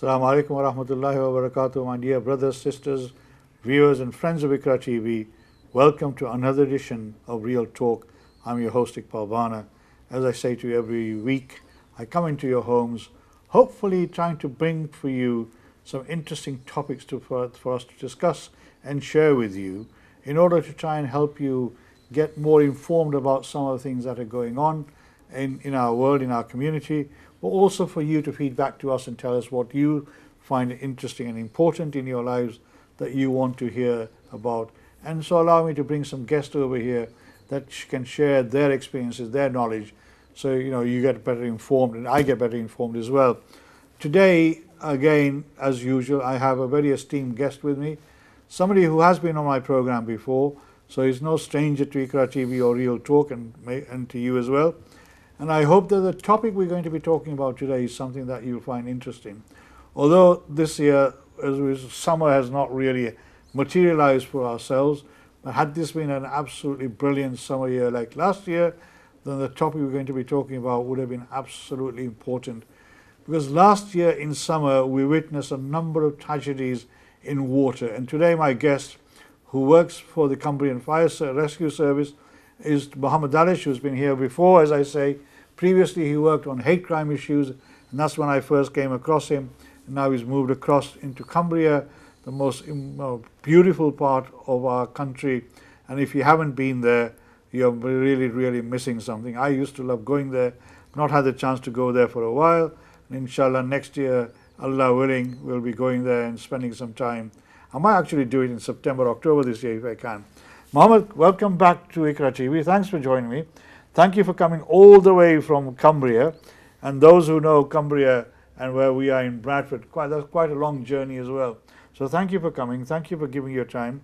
Assalamu alaikum wa rahmatullahi wa barakatuh, my dear brothers, sisters, viewers and friends of Ikra TV. Welcome to another edition of Real Talk. I'm your host Iqbal Bana. As I say to you every week, I come into your homes, hopefully trying to bring for you some interesting topics for us to discuss and share with you in order to try and help you get more informed about some of the things that are going on in our world, in our community, but also for you to feed back to us and tell us what you find interesting and important in your lives that you want to hear about. And so allow me to bring some guests over here that can share their experiences, their knowledge, so you get better informed and I get better informed as well. Today, again, as usual, I have a very esteemed guest with me, somebody who has been on my program before, so he's no stranger to Ikra TV or Real Talk and to you as well. And I hope that the topic we're going to be talking about today is something that you'll find interesting. Although this year, summer has not really materialized for ourselves, but had this been an absolutely brilliant summer year like last year, then the topic we're going to be talking about would have been absolutely important. Because last year in summer, we witnessed a number of tragedies in water. And today my guest, who works for the Cumbrian Fire Rescue Service, is Muhammad Dalish, who's been here before, as I say. Previously he worked on hate crime issues, and that's when I first came across him. And now he's moved across into Cumbria, the most beautiful part of our country. And if you haven't been there, you're really, really missing something. I used to love going there, not had the chance to go there for a while. And inshallah, next year, Allah willing, we'll be going there and spending some time. I might actually do it in September, October this year if I can. Muhammad, welcome back to Ikra TV. Thanks for joining me. Thank you for coming all the way from Cumbria. And those who know Cumbria and where we are in Bradford, that's quite a long journey as well. So thank you for coming. Thank you for giving your time.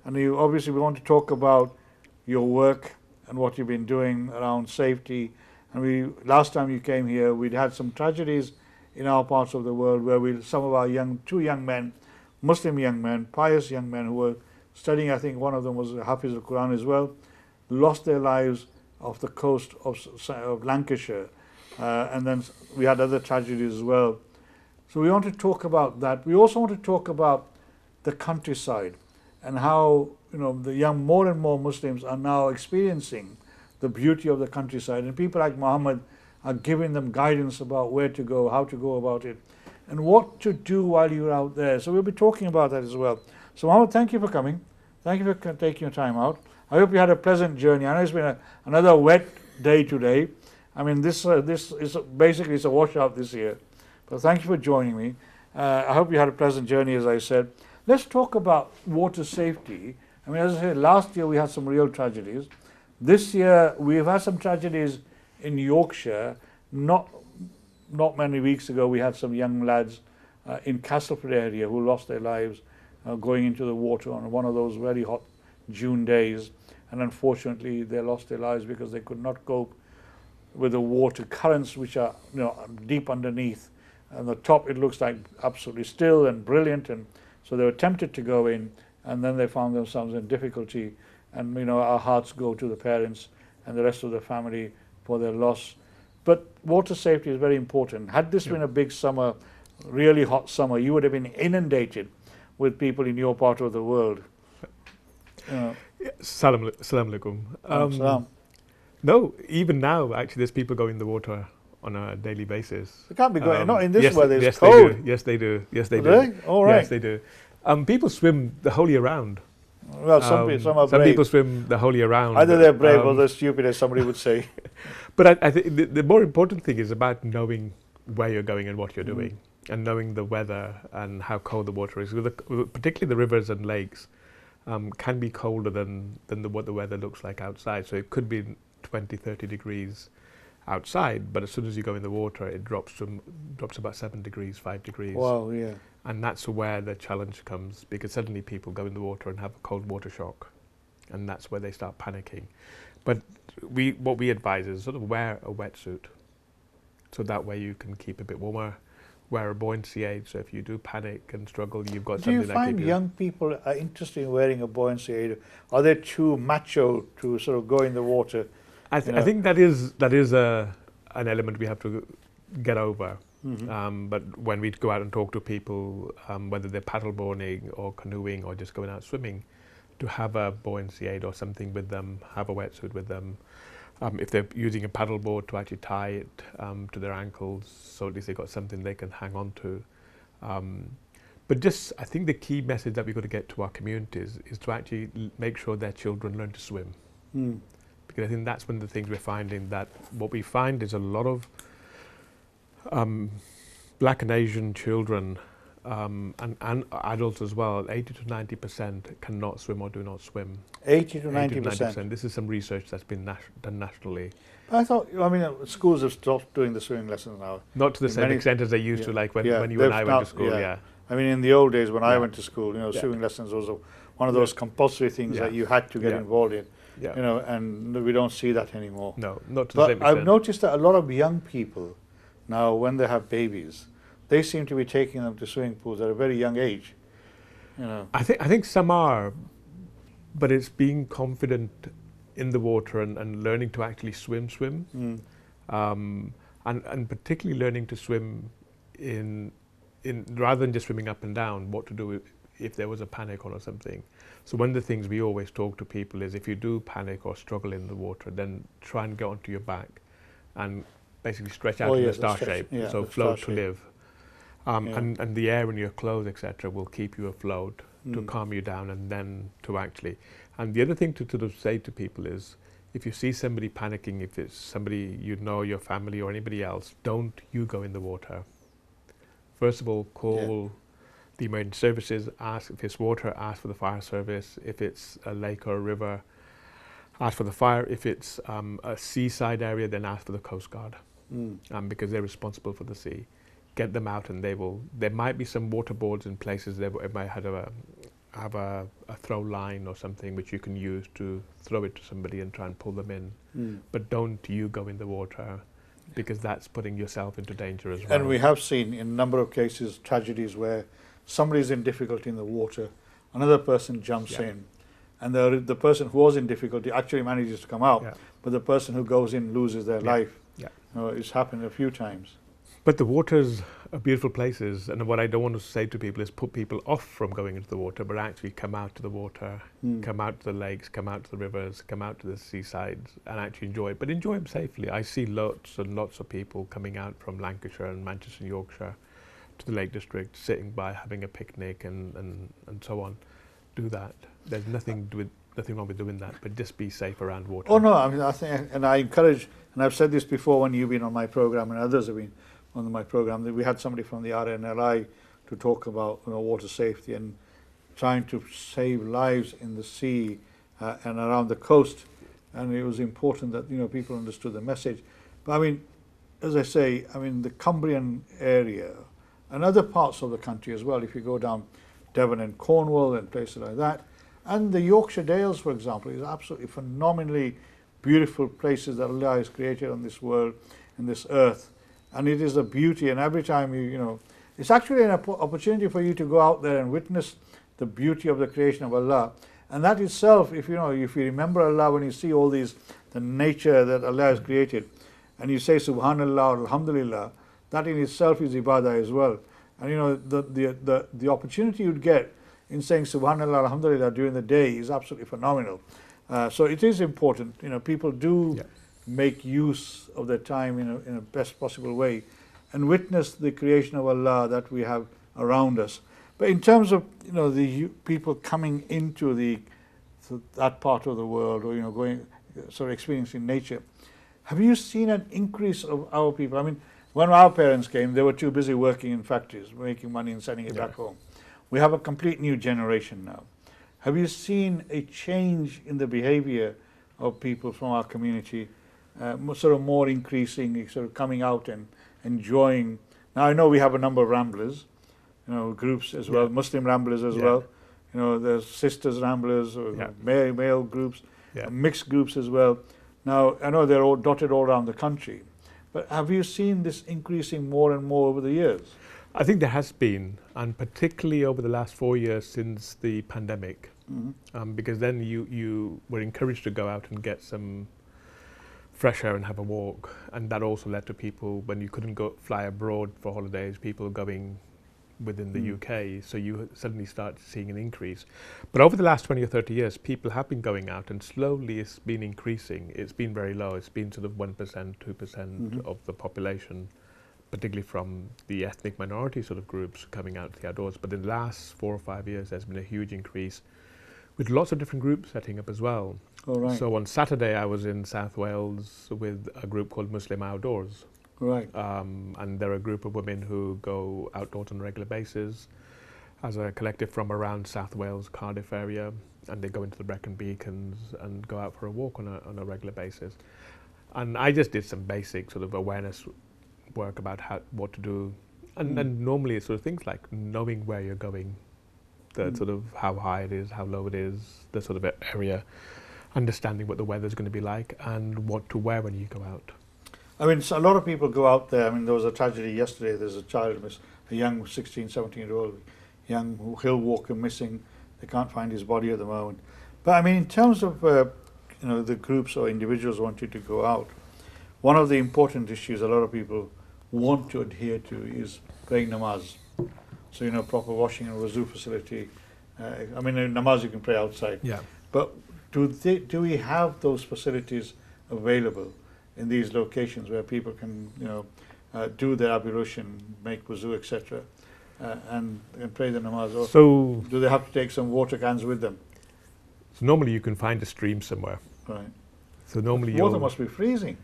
And we want to talk about your work and what you've been doing around safety. And last time you came here, we'd had some tragedies in our parts of the world where some of our two young men, Muslim young men, pious young men who were studying, I think one of them was Hafiz al-Quran as well, lost their lives off the coast of Lancashire. And then we had other tragedies as well. So we want to talk about that. We also want to talk about the countryside and how more and more Muslims are now experiencing the beauty of the countryside. And people like Muhammad are giving them guidance about where to go, how to go about it, and what to do while you're out there. So we'll be talking about that as well. So Muhammad, thank you for coming. Thank you for taking your time out. I hope you had a pleasant journey. I know it's been another wet day today. I mean, this is basically it's a washout this year. But thank you for joining me. I hope you had a pleasant journey, as I said. Let's talk about water safety. I mean, as I said, last year we had some real tragedies. This year we've had some tragedies in Yorkshire. Not many weeks ago we had some young lads in Castleford area who lost their lives going into the water on one of those very hot June days, and unfortunately they lost their lives because they could not cope with the water currents, which are deep underneath. And the top, it looks like absolutely still and brilliant, and so they were tempted to go in, and then they found themselves in difficulty. And our hearts go to the parents and the rest of the family for their loss. But water safety is very important. Had this been a big summer, really hot summer, you would have been inundated with people in your part of the world. Salam alaikum. No, even now, actually, there's people going in the water on a daily basis. They can't be going, not in this yes, weather, it's yes, cold. They do. Yes, they do. Yes, they do. Really? All right. Yes, they do. People swim the whole year round. Well, some are brave. Some people swim the whole year round. Either they're brave or they're stupid, as somebody would say. But I think the more important thing is about knowing where you're going and what you're doing, and knowing the weather and how cold the water is. Particularly the rivers and lakes can be colder than what the weather looks like outside. So it could be 20, 30 degrees outside, but as soon as you go in the water, it drops about 7 degrees, 5 degrees. Wow, yeah. And that's where the challenge comes, because suddenly people go in the water and have a cold water shock, and that's where they start panicking. But what we advise is sort of wear a wetsuit, so that way you can keep a bit warmer. Wear a buoyancy aid, so if you do panic and struggle, you've got something that keeps you. Do you find young people are interested in wearing a buoyancy aid? Are they too macho to sort of go in the water? I think that is an element we have to get over. But when we go out and talk to people, whether they're paddleboarding or canoeing or just going out swimming, to have a buoyancy aid or something with them, have a wetsuit with them. If they're using a paddleboard, to actually tie it to their ankles, so at least they've got something they can hang on to. But just, I think the key message that we've got to get to our communities is to actually make sure their children learn to swim. Because I think that's one of the things we're finding, that what we find is a lot of Black and Asian children and adults as well, 80 to 90% cannot swim or do not swim. 80 to 90%. This is some research that's been done nationally. I thought, I mean, schools have stopped doing the swimming lessons now. Not to the same extent as they used to, like when you and I went to school, I mean, in the old days when I went to school, swimming lessons was one of those compulsory things that you had to get involved in. And we don't see that anymore. No, not to the same extent. But I've noticed that a lot of young people now, when they have babies, they seem to be taking them to swimming pools at a very young age. I think some are, but it's being confident in the water and learning to actually swim, and particularly learning to swim in rather than just swimming up and down, what to do if there was a panic or something. So one of the things we always talk to people is, if you do panic or struggle in the water, then try and get onto your back and basically stretch out in the star shape, so float to live. And the air in your clothes, etc., will keep you afloat to calm you down, and then to actually. And the other thing to sort of say to people is, if you see somebody panicking, if it's somebody you know, your family or anybody else, don't you go in the water. First of all, call the emergency services, ask if it's water, ask for the fire service. If it's a lake or a river, ask for the fire. If it's a seaside area, then ask for the Coast Guard, because they're responsible for the sea. Get them out, and there might be some water boards in places. They might have a throw line or something which you can use to throw it to somebody and try and pull them in. But don't you go in the water, because that's putting yourself into danger as well. And we have seen in a number of cases tragedies where somebody's in difficulty in the water, another person jumps in, and the person who was in difficulty actually manages to come out, but the person who goes in loses their life. It's happened a few times. But the waters are beautiful places, and what I don't want to say to people is put people off from going into the water, but actually come out to the water, come out to the lakes, come out to the rivers, come out to the seasides, and actually enjoy it. But enjoy them safely. I see lots and lots of people coming out from Lancashire and Manchester and Yorkshire to the Lake District, sitting by, having a picnic and so on. Do that. There's nothing wrong with doing that, but just be safe around water. Oh no, I mean, I think, and I encourage, and I've said this before when you've been on my program and others have been on my program, that we had somebody from the RNLI to talk about water safety and trying to save lives in the sea and around the coast, and it was important that people understood the message. But I mean, as I say, I mean, the Cumbrian area and other parts of the country as well, if you go down Devon and Cornwall and places like that, and the Yorkshire Dales, for example, is absolutely phenomenally beautiful places that Allah has created on this world, in this earth. And it is a beauty, and every time it's actually an opportunity for you to go out there and witness the beauty of the creation of Allah. And that itself, if you remember Allah, when you see all the nature that Allah has created, and you say Subhanallah, Alhamdulillah, that in itself is ibadah as well. And the opportunity you'd get in saying Subhanallah, Alhamdulillah during the day is absolutely phenomenal. So it is important. People do make use of their time in a best possible way and witness the creation of Allah that we have around us. But in terms of the people coming into that part of the world, or going experiencing nature, have you seen an increase of our people? I mean, when our parents came, they were too busy working in factories, making money and sending it back home. We have a complete new generation now. Have you seen a change in the behavior of people from our community, more increasing, coming out and enjoying? Now I know we have a number of ramblers, groups as well, Muslim ramblers as well. There's sisters ramblers, or male groups, mixed groups as well. Now I know they're all dotted all around the country, but have you seen this increasing more and more over the years? I think there has been, and particularly over the last 4 years since the pandemic, because then you were encouraged to go out and get some fresh air and have a walk. And that also led to people, when you couldn't go fly abroad for holidays, people going within the UK, so you suddenly start seeing an increase. But over the last 20 or 30 years, people have been going out, and slowly it's been increasing. It's been very low. It's been sort of 1%, 2% of the population, particularly from the ethnic minority sort of groups coming out to the outdoors. But in the last 4 or 5 years, there's been a huge increase, with lots of different groups setting up as well. All right. So on Saturday, I was in South Wales with a group called Muslim Outdoors. Right. And they're a group of women who go outdoors on a regular basis as a collective from around South Wales, Cardiff area, and they go into the Brecon Beacons and go out for a walk on a regular basis. And I just did some basic sort of awareness work about what to do, and normally it's sort of things like knowing where you're going, the sort of how high it is, how low it is, the sort of area, understanding what the weather's going to be like, and what to wear when you go out. I mean, so a lot of people go out there. I mean, there was a tragedy yesterday. There's a child, a young 16, 17-year-old young hill walker missing. They can't find his body at the moment. But I mean, in terms of the groups or individuals wanting to go out, one of the important issues a lot of people want to adhere to is praying namaz. So proper washing and wuzu facility. I mean, in namaz you can pray outside. Yeah. But do we have those facilities available in these locations where people can, do their ablution, make wuzu, etc., and pray the namaz? Or So do they have to take some water cans with them? So normally you can find a stream somewhere. Right. So normally Water must be freezing.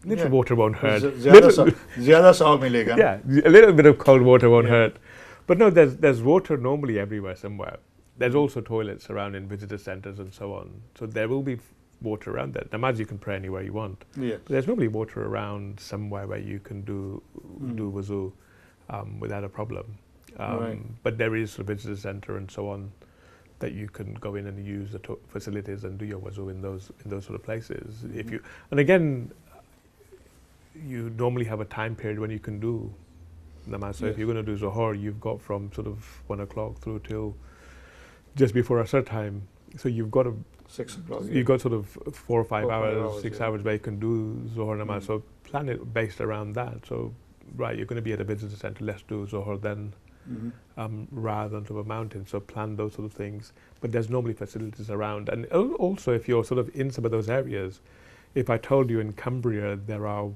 little water won't hurt. Zyada saw milega. Yeah, a little bit of cold water won't hurt. But no, there's water normally everywhere somewhere. There's also toilets around in visitor centres and so on. So there will be water around there. Namaz you can pray anywhere you want. Yeah. But there's normally water around somewhere where you can do wuzu without a problem. Right. But there is a visitor centre and so on that you can go in and use the facilities and do your wuzu in those sort of places. If you, and again, you normally have a time period when you can do namaz. So if you're going to do Zuhur, you've got from sort of 1 o'clock through till just before Asr time. So you've got 6 o'clock. you've got sort of 4 or 5 hours, 6 yeah. hours where you can do Zuhur namaz. So plan it based around that. So you're going to be at a visitor centre, let's do Zuhur then. Rather than to a mountain, so plan those sort of things. But there's normally facilities around, and also if you're sort of in some of those areas, if I told you in Cumbria there are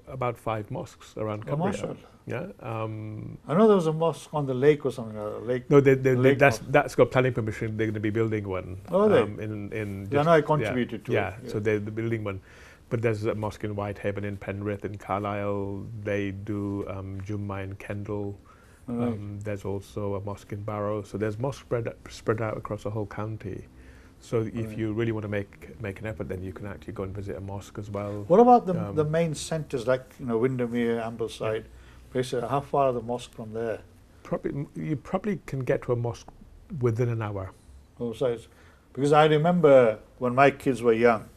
about 5 mosques around Cumbria. Yeah. I know there was a mosque on the lake or something. Lake. No, lake that's got planning permission. They're going to be building one. Oh, they? In I know I contributed to it. Yeah, so they're building one. But there's a mosque in Whitehaven, in Penrith, in Carlisle. They do Jummah in Kendal. Right. There's also a mosque in Barrow. So there's mosques spread out across the whole county. So if you really want to make an effort, then you can actually go and visit a mosque as well. What about the main centres like Windermere, Ambleside, places? How far are the mosques from there? You probably can get to a mosque within an hour. Oh, so because I remember when my kids were young,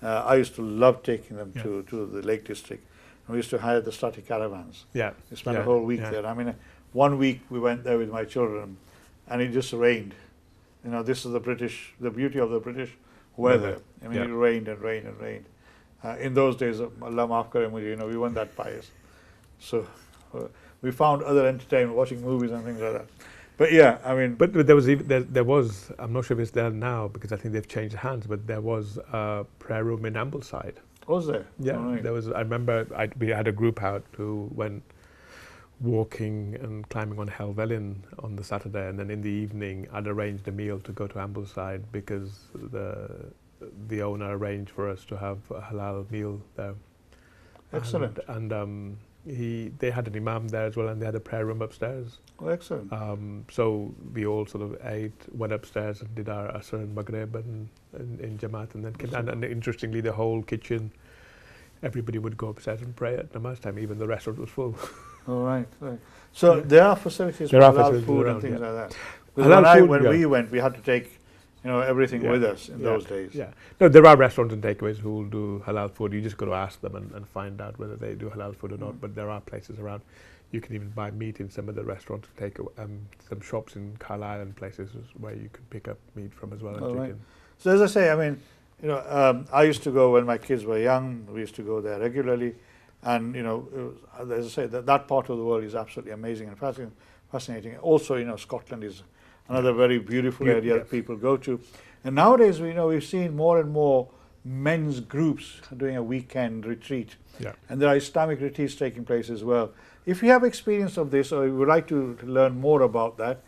I used to love taking them to the Lake District. And we used to hire the starter caravans. Yeah. We spent a whole week there. I mean, one week we went there with my children, and it just rained. This is the beauty of the British weather. I mean, it rained and rained and rained. In those days, Allah maaf kare mujhe, we weren't that pious. So we found other entertainment, watching movies and things like that. But yeah, I mean. But there was, I'm not sure if it's there now because I think they've changed hands, but there was a prayer room in Ambleside. Was there? Yeah, right. There was. I remember we had a group out who went walking and climbing on Helvellyn on the Saturday, and then in the evening I'd arranged a meal to go to Ambleside because the owner arranged for us to have a halal meal there. Excellent. And they had an imam there as well, and they had a prayer room upstairs. Oh, excellent. So we all sort of went upstairs and did our Asr and Maghrib and in Jamaat, and then and interestingly, the whole kitchen, everybody would go upstairs and pray at namaz time. Even the restaurant was full. Oh, right. So there are facilities for halal food and things like that. When we went, we had to take everything with us in those days. Yeah. No, there are restaurants and takeaways who will do halal food. You just got to ask them and find out whether they do halal food or not. But there are places around. You can even buy meat in some of the restaurants. Take some shops in Carlisle and places where you can pick up meat from as well. And chicken. Right. So as I say, I mean, I used to go when my kids were young. We used to go there regularly, and as I say, that part of the world is absolutely amazing and fascinating. Also, Scotland is another very beautiful area that people go to. And nowadays, we've seen more and more men's groups doing a weekend retreat. Yeah. And there are Islamic retreats taking place as well. If you have experience of this or you would like to learn more about that,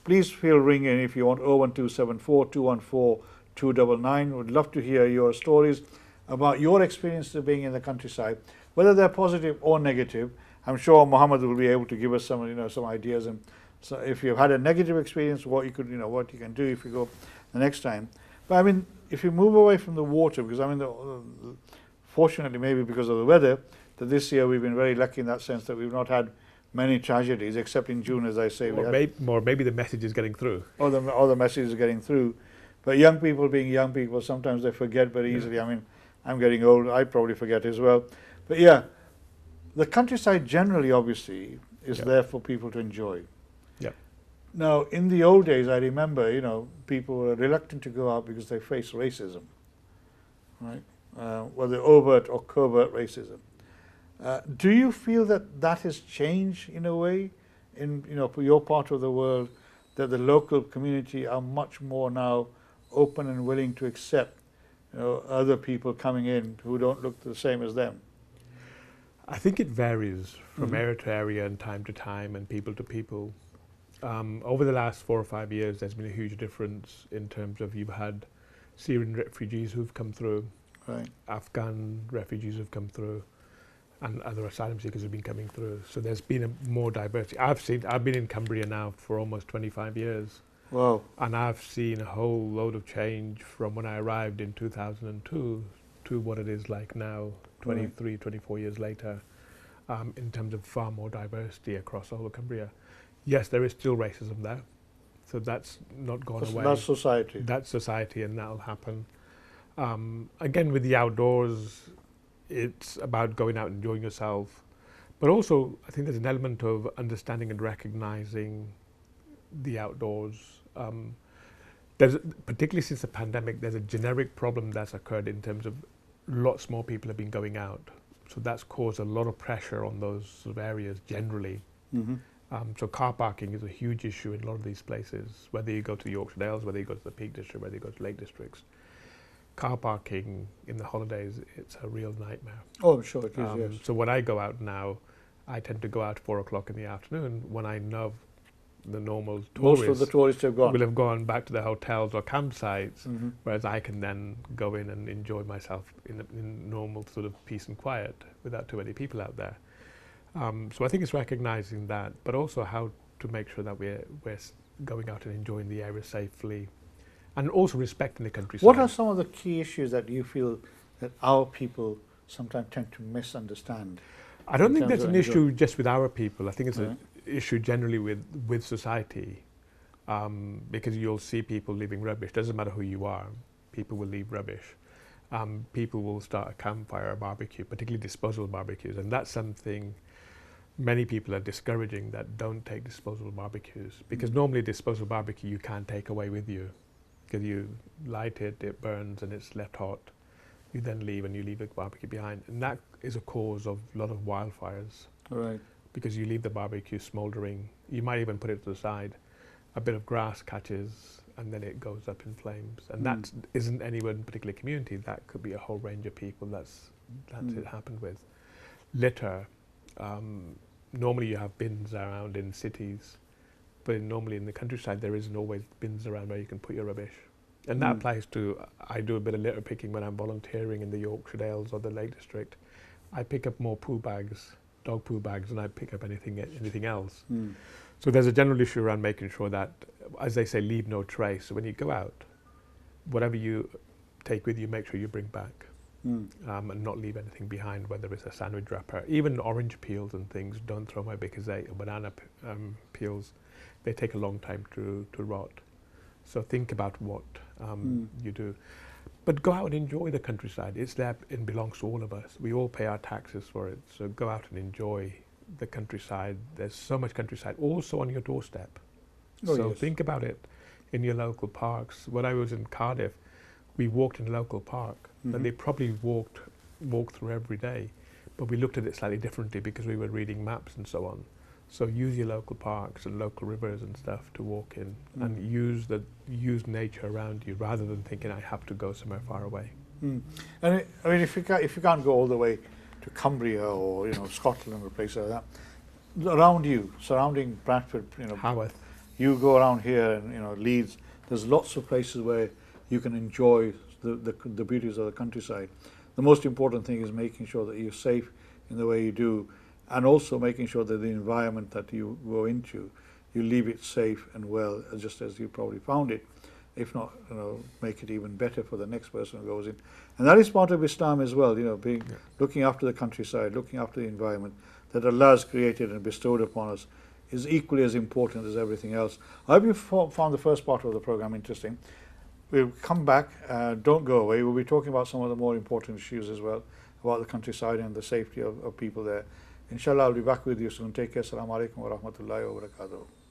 please feel ring in if you want 01274 214 299. We'd love to hear your stories about your experience of being in the countryside, whether they're positive or negative. I'm sure Muhammad will be able to give us some ideas. And so if you've had a negative experience, what you can do if you go the next time. But I mean, if you move away from the water, because fortunately, maybe because of the weather, that this year we've been very lucky in that sense that we've not had many tragedies, except in June, as I say. Maybe the message is getting through. Or the message is getting through. But young people being young people, sometimes they forget very easily. I mean, I'm getting old, I probably forget as well. But yeah, the countryside generally, obviously, is there for people to enjoy. Yeah. Now, in the old days, I remember, people were reluctant to go out because they faced racism, right? Whether overt or covert racism. Do you feel that has changed in a way, for your part of the world, that the local community are much more now open and willing to accept, other people coming in who don't look the same as them? I think it varies from area to area and time to time and people to people. Over the last 4 or 5 years, there's been a huge difference in terms of you've had Syrian refugees who've come through, right. Afghan refugees who've come through, and other asylum seekers have been coming through. So there's been more diversity. I've been in Cumbria now for almost 25 years. Wow. And I've seen a whole load of change from when I arrived in 2002 to what it is like now, 23, 24 years later, in terms of far more diversity across all of Cumbria. Yes, there is still racism there. So that's not gone away. That's society. That's society, and that'll happen. Again, with the outdoors, it's about going out and enjoying yourself. But also, I think there's an element of understanding and recognizing the outdoors. Particularly since the pandemic, there's a generic problem that's occurred in terms of lots more people have been going out. So that's caused a lot of pressure on those sort of areas generally. So car parking is a huge issue in a lot of these places, whether you go to the Yorkshire Dales, whether you go to the Peak District, whether you go to Lake Districts. Car parking in the holidays, it's a real nightmare. Oh, I'm sure it is, yes. So when I go out now, I tend to go out 4 o'clock in the afternoon when I know the normal tourists. Most of the tourists have gone. Will have gone back to their hotels or campsites, whereas I can then go in and enjoy myself in normal sort of peace and quiet without too many people out there. So I think it's recognizing that, but also how to make sure that we're going out and enjoying the area safely, and also respecting the countryside. What are some of the key issues that you feel that our people sometimes tend to misunderstand? I don't think that's an issue just with our people. I think it's an issue generally with society, because you'll see people leaving rubbish. Doesn't matter who you are, people will leave rubbish. People will start a campfire, a barbecue, particularly disposable barbecues, and that's something many people are discouraging, that don't take disposable barbecues, because normally disposable barbecue you can't take away with you, because you light it, it burns and it's left hot. You then leave and you leave the barbecue behind, and that is a cause of a lot of wildfires. Right. Because you leave the barbecue smouldering. You might even put it to the side. A bit of grass catches and then it goes up in flames. And that isn't any one particular community. That could be a whole range of people that's it happened with. Litter. Normally you have bins around in cities, but normally in the countryside there isn't always bins around where you can put your rubbish. And that applies to, I do a bit of litter picking when I'm volunteering in the Yorkshire Dales or the Lake District. I pick up more poo bags, dog poo bags, than I pick up anything else. So there's a general issue around making sure that, as they say, leave no trace. So when you go out, whatever you take with you, make sure you bring back, and not leave anything behind, whether it's a sandwich wrapper. Even orange peels and things, don't throw away, because banana peels, they take a long time to rot. So think about what you do. But go out and enjoy the countryside. It's there and belongs to all of us. We all pay our taxes for it. So go out and enjoy the countryside. There's so much countryside also on your doorstep. So think about it in your local parks. When I was in Cardiff, we walked in a local park that they probably walk through every day, but we looked at it slightly differently because we were reading maps and so on. So use your local parks and local rivers and stuff to walk in, and use nature around you rather than thinking I have to go somewhere far away. And I mean, if you can't go all the way to Cumbria or Scotland or places like that, around you, surrounding Bradford, Haworth. you go around here and Leeds. There's lots of places where you can enjoy the beauties of the countryside. The most important thing is making sure that you're safe in the way you do, and also making sure that the environment that you go into, you leave it safe and well, just as you probably found it. If not, make it even better for the next person who goes in. And that is part of Islam as well, looking after the countryside, looking after the environment that Allah has created and bestowed upon us is equally as important as everything else. I hope you found the first part of the program interesting. We'll come back, don't go away. We'll be talking about some of the more important issues as well, about the countryside and the safety of people there. Inshallah, I'll be back with you soon. Take care. Assalamu alaikum wa rahmatullahi wa barakatuh.